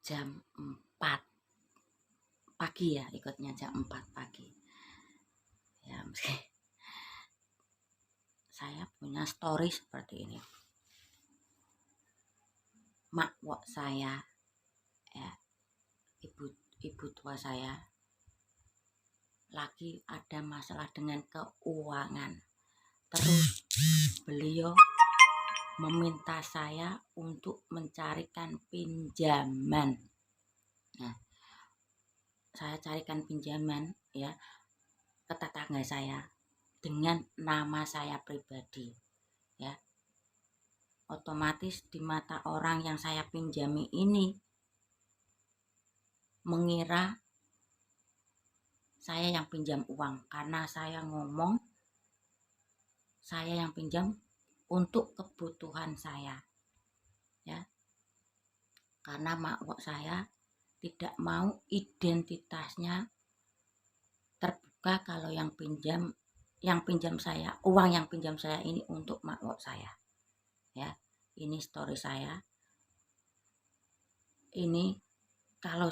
jam 4 pagi ya, ikutnya jam 4 pagi ya. Meski saya punya story seperti ini. Mak wok saya ya, ibu tua saya lagi ada masalah dengan keuangan. Terus beliau meminta saya untuk mencarikan pinjaman. Nah, saya carikan pinjaman ya ke tetangga saya dengan nama saya pribadi ya. Otomatis di mata orang yang saya pinjami ini mengira saya yang pinjam uang, karena saya ngomong saya yang pinjam untuk kebutuhan saya ya. Karena makwok saya tidak mau identitasnya terbuka kalau yang pinjam saya, uang yang pinjam saya ini untuk makwok saya ya. Ini story saya. Ini kalau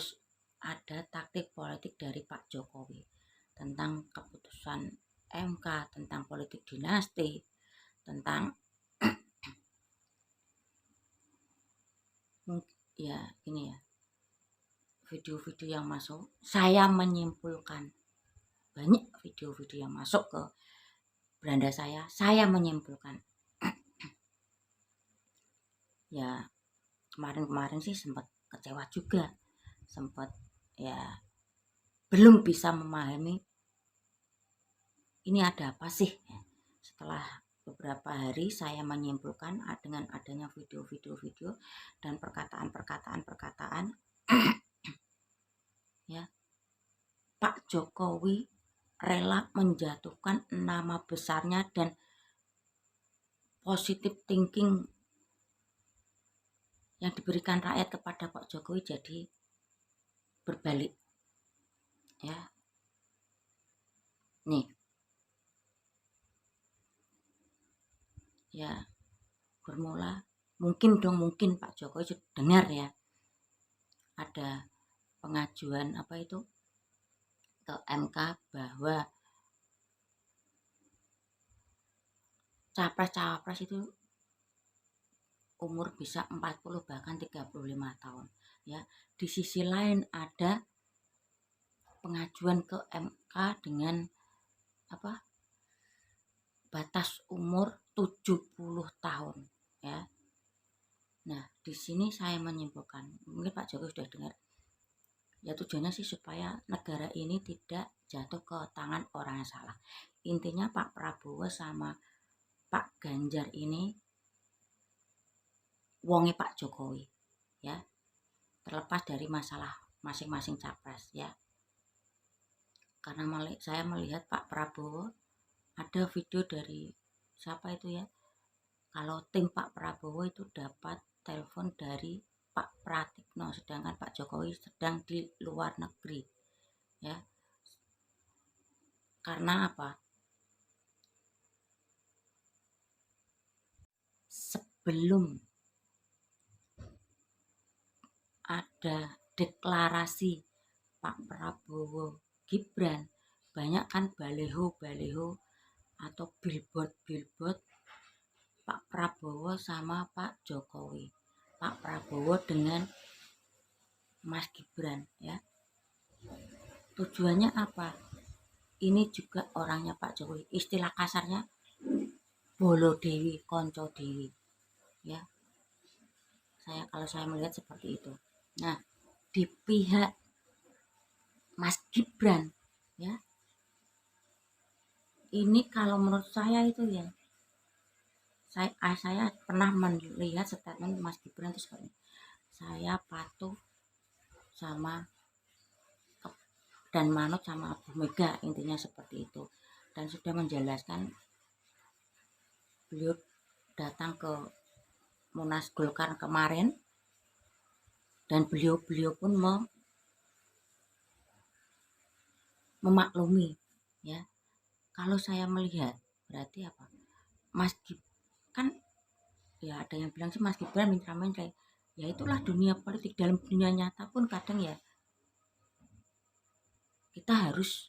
ada taktik politik dari Pak Jokowi tentang keputusan MK, tentang politik dinasti, tentang ya ini ya, video-video yang masuk. Saya menyimpulkan banyak video-video yang masuk ke beranda saya menyimpulkan ya. Kemarin sih sempat kecewa juga, sempat ya belum bisa memahami ini ada apa sih. Setelah beberapa hari saya menyimpulkan dengan adanya video dan perkataan ya, Pak Jokowi rela menjatuhkan nama besarnya dan positive thinking yang diberikan rakyat kepada Pak Jokowi jadi berbalik ya. Nih ya, bermula mungkin Pak Jokowi sudah dengar ya, ada pengajuan apa itu ke MK bahwa capres-cawapres itu umur bisa 40 bahkan 35 tahun ya. Di sisi lain ada pengajuan ke MK dengan apa, batas umur 70 tahun ya. Nah, di sini saya menyimpulkan, mungkin Pak Jokowi sudah dengar ya, tujuannya sih supaya negara ini tidak jatuh ke tangan orang yang salah. Intinya Pak Prabowo sama Pak Ganjar ini wonge Pak Jokowi ya, terlepas dari masalah masing-masing capres ya. Karena saya melihat Pak Prabowo, ada video dari siapa itu ya, kalau tim Pak Prabowo itu dapat telepon dari Pak Pratikno, sedangkan Pak Jokowi sedang di luar negeri ya. Karena apa? Sebelum ada deklarasi Pak Prabowo Gibran, banyak kan baleho atau billboard Pak Prabowo sama Pak Jokowi, Pak Prabowo dengan Mas Gibran ya. Tujuannya apa? Ini juga orangnya Pak Jokowi, istilah kasarnya bolo dewi konco dewi ya. Kalau saya melihat seperti itu. Nah, di pihak Mas Gibran ya, ini kalau menurut saya itu ya, saya pernah melihat statement Mas Gibran itu seperti, saya patuh sama dan manut sama Bu Mega, intinya seperti itu. Dan sudah menjelaskan, beliau datang ke Munas Golkar kemarin dan beliau pun memaklumi ya. Kalau saya melihat berarti apa, Mas Gibran kan ya, ada yang bilang sih Mas Gibran minta kayak Ya itulah dunia politik. Dalam dunia nyata pun kadang ya kita harus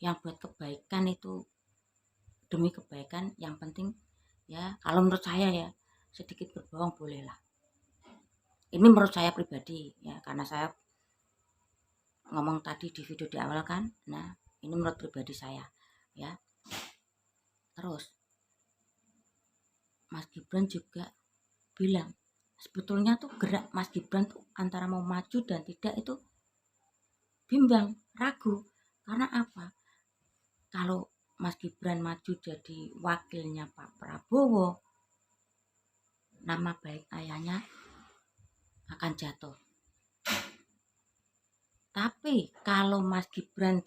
yang buat kebaikan itu demi kebaikan, yang penting ya kalau menurut saya ya sedikit berbohong bolehlah. Ini menurut saya pribadi ya, karena saya ngomong tadi di video di awal kan. Nah, ini menurut pribadi saya ya. Terus Mas Gibran juga bilang sebetulnya tuh gerak Mas Gibran tuh antara mau maju dan tidak itu bimbang, ragu. Karena apa? Kalau Mas Gibran maju jadi wakilnya Pak Prabowo, nama baik ayahnya akan jatuh. Tapi kalau Mas Gibran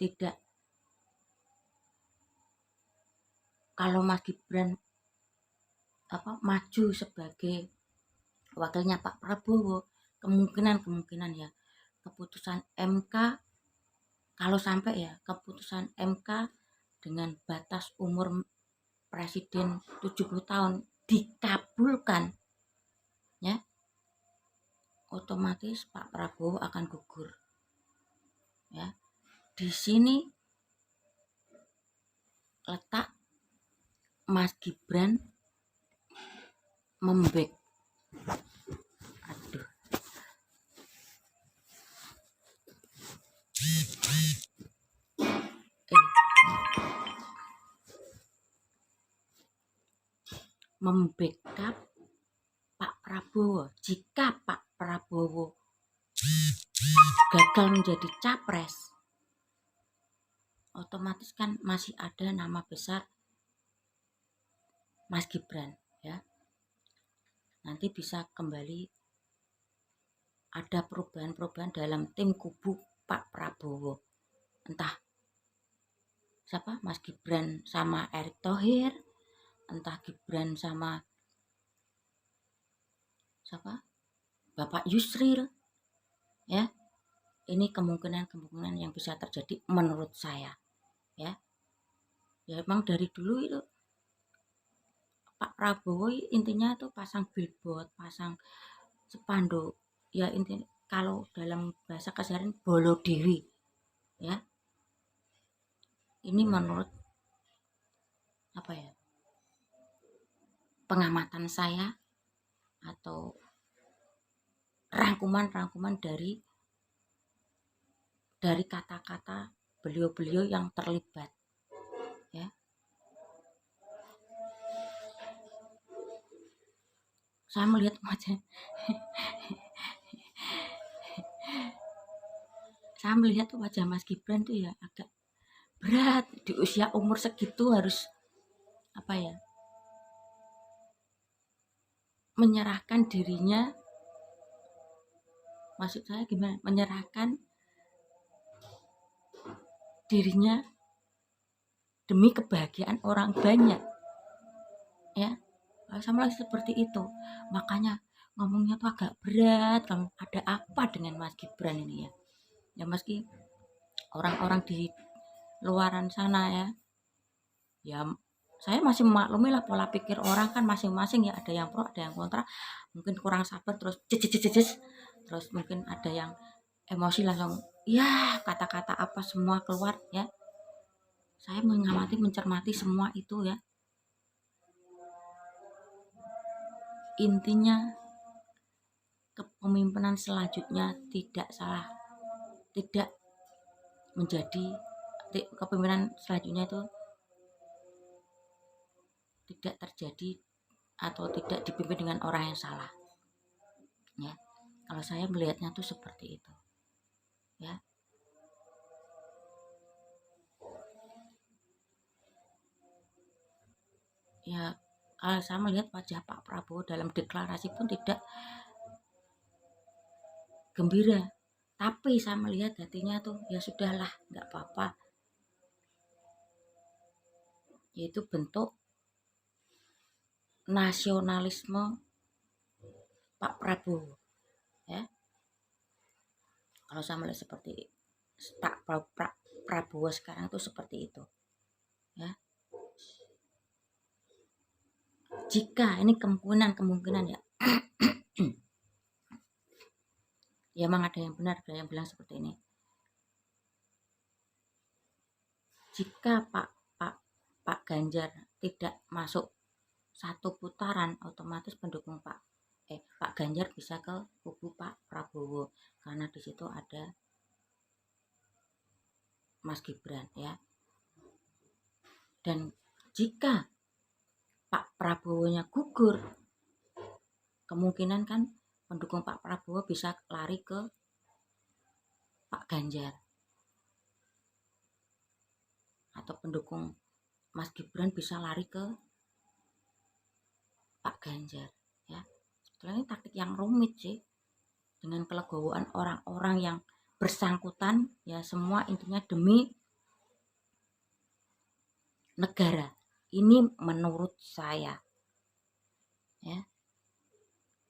maju sebagai wakilnya Pak Prabowo, kemungkinan ya keputusan MK, kalau sampai ya keputusan MK dengan batas umur presiden 70 tahun dikabulkan ya, otomatis Pak Prabowo akan gugur ya. Di sini letak Mas Gibran membek, aduh, membackup Pak Prabowo. Jika Pak Prabowo gagal menjadi capres, otomatis kan masih ada nama besar Mas Gibran ya. Nanti bisa kembali ada perubahan-perubahan dalam tim kubu Pak Prabowo. Entah siapa, Mas Gibran sama Erick Thohir, entah Gibran sama siapa, Bapak Yusril ya. Ini kemungkinan yang bisa terjadi menurut saya ya. Ya emang dari dulu itu Pak Prabowo intinya tuh pasang billboard, pasang spanduk ya, intinya kalau dalam bahasa keseharian bolo dewi ya. Ini menurut apa ya, pengamatan saya atau rangkuman dari kata-kata beliau-beliau yang terlibat ya. Saya melihat wajah Mas Gibran tuh ya agak berat di usia umur segitu, harus apa ya, menyerahkan dirinya. Maksud saya gimana, menyerahkan dirinya demi kebahagiaan orang banyak ya. Sama lagi seperti itu, makanya ngomongnya tuh agak berat. Kalau ada apa dengan Mas Gibran ini ya, ya meski orang-orang di luaran sana ya saya masih memaklumi lah, pola pikir orang kan masing-masing ya, ada yang pro ada yang kontra, mungkin kurang sabar terus terus mungkin ada yang emosi langsung ya kata-kata apa semua keluar ya. Saya mengamati mencermati semua itu ya. Intinya kepemimpinan selanjutnya tidak menjadi kepemimpinan selanjutnya itu tidak terjadi atau tidak dipimpin dengan orang yang salah ya. Kalau saya melihatnya tuh seperti itu ya. Ya kalau saya melihat wajah Pak Prabowo dalam deklarasi pun tidak gembira, tapi saya melihat hatinya tuh ya sudahlah, nggak apa-apa, yaitu bentuk nasionalisme Pak Prabowo ya. Kalau saya melihat seperti Pak Prabowo sekarang itu seperti itu ya. Jika ini kemungkinan ya Ya memang ada yang benar, ada yang bilang seperti ini. Jika Pak Ganjar tidak masuk satu putaran, otomatis pendukung Pak Ganjar bisa ke kubu Pak Prabowo, karena di situ ada Mas Gibran ya. Dan jika Pak Prabowo-nya gugur, kemungkinan kan pendukung Pak Prabowo bisa lari ke Pak Ganjar, atau pendukung Mas Gibran bisa lari ke Pak Ganjar ya. Sebetulnya ini taktik yang rumit sih, dengan kelegowoan orang-orang yang bersangkutan ya, semua intinya demi negara. Ini menurut saya ya,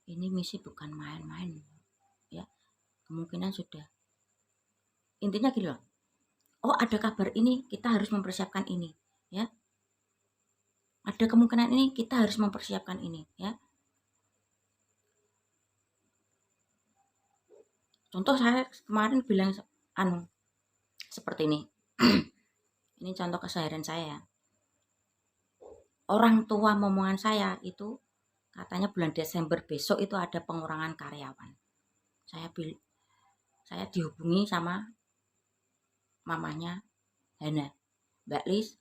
ini misi bukan main-main ya. Kemungkinan sudah, intinya gini loh, oh ada kabar ini, kita harus mempersiapkan ini ya, ada kemungkinan ini, kita harus mempersiapkan ini ya. Contoh saya kemarin bilang seperti ini. Ini contoh keseharian saya ya. Orang tua momongan saya itu katanya bulan Desember besok itu ada pengurangan karyawan. Saya dihubungi sama mamanya Hana, Mbak Lis,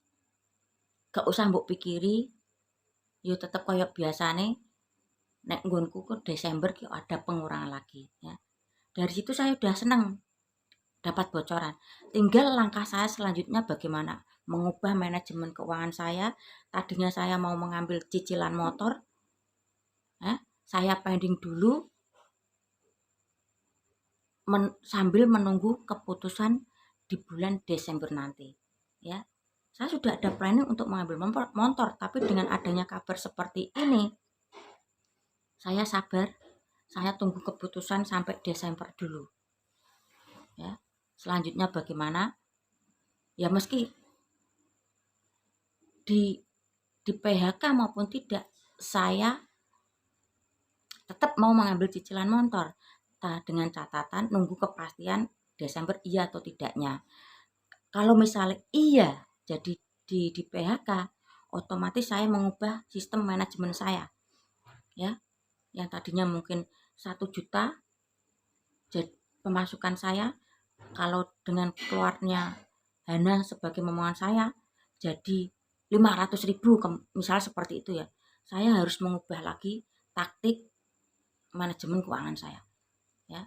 gak usah mbok pikiri, yo tetep koyok biasane, nek nggonku ke Desember ki ada pengurangan lagi ya. Dari situ saya udah seneng dapat bocoran. Tinggal langkah saya selanjutnya bagaimana mengubah manajemen keuangan saya. Tadinya saya mau mengambil cicilan motor, saya pending dulu sambil menunggu keputusan di bulan Desember nanti ya. Saya sudah ada planning untuk mengambil motor, tapi dengan adanya kabar seperti ini, saya sabar, saya tunggu keputusan sampai Desember dulu ya. Selanjutnya bagaimana ya, meski di PHK maupun tidak, saya tetap mau mengambil cicilan motor dengan catatan nunggu kepastian Desember iya atau tidaknya. Kalau misalnya iya jadi di PHK, otomatis saya mengubah sistem manajemen saya ya, yang tadinya mungkin 1 juta jadi pemasukan saya, kalau dengan keluarnya Hana sebagai momongan saya jadi 500.000 misal seperti itu ya. Saya harus mengubah lagi taktik manajemen keuangan saya ya.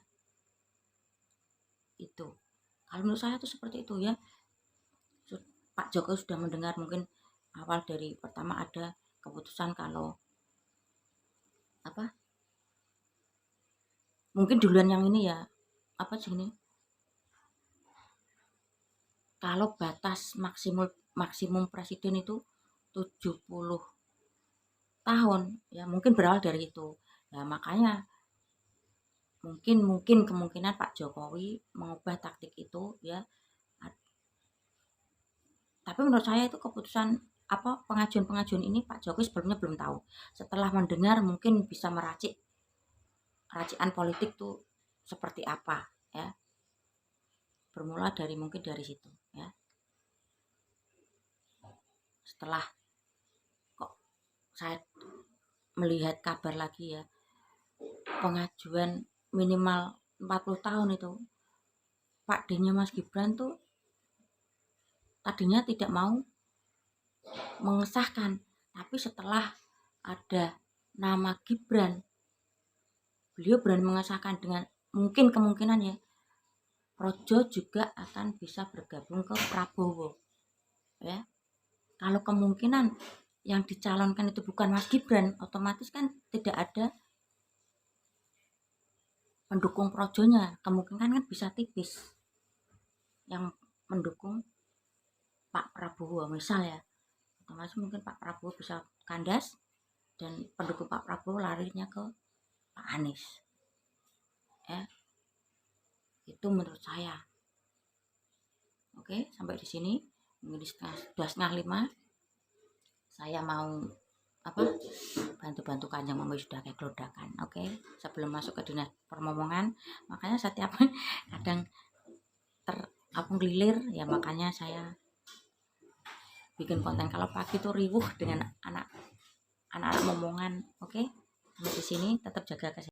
Itu kalau menurut saya itu seperti itu ya. Pak Jokowi sudah mendengar, mungkin awal dari pertama ada keputusan kalau apa, mungkin duluan yang ini ya, apa sih ini, kalau batas maksimum presiden itu 70 tahun ya, mungkin berawal dari itu ya. Makanya mungkin kemungkinan Pak Jokowi mengubah taktik itu ya. Tapi menurut saya itu keputusan pengajuan ini Pak Jokowi sebelumnya belum tahu. Setelah mendengar mungkin bisa meracik racikan politik tuh seperti apa ya. Bermula dari mungkin dari situ ya. Setelah kok saya melihat kabar lagi ya, pengajuan minimal 40 tahun itu, Pak D-nya Mas Gibran tuh tadinya tidak mau mengesahkan, tapi setelah ada nama Gibran, beliau berani mengesahkan dengan mungkin kemungkinan ya, Projo juga akan bisa bergabung ke Prabowo ya. Kalau kemungkinan yang dicalonkan itu bukan Mas Gibran, otomatis kan tidak ada pendukung Projonya, kemungkinan kan bisa tipis yang mendukung Pak Prabowo misal ya. Otomatis mungkin Pak Prabowo bisa kandas dan pendukung Pak Prabowo larinya ke Pak Anies ya. Itu menurut saya. Oke, sampai di sini. Mungkin sudah setengah 5. Saya mau bantu-bantu Kanjeng Mama sudah kayak gelodakan. Oke, sebelum masuk ke dinas permomongan, makanya setiap kadang terapung gelilir ya, makanya saya bikin konten kalau pagi tuh riuh dengan anak-anak momongan. Oke, sampai di sini tetap jaga kesehatan.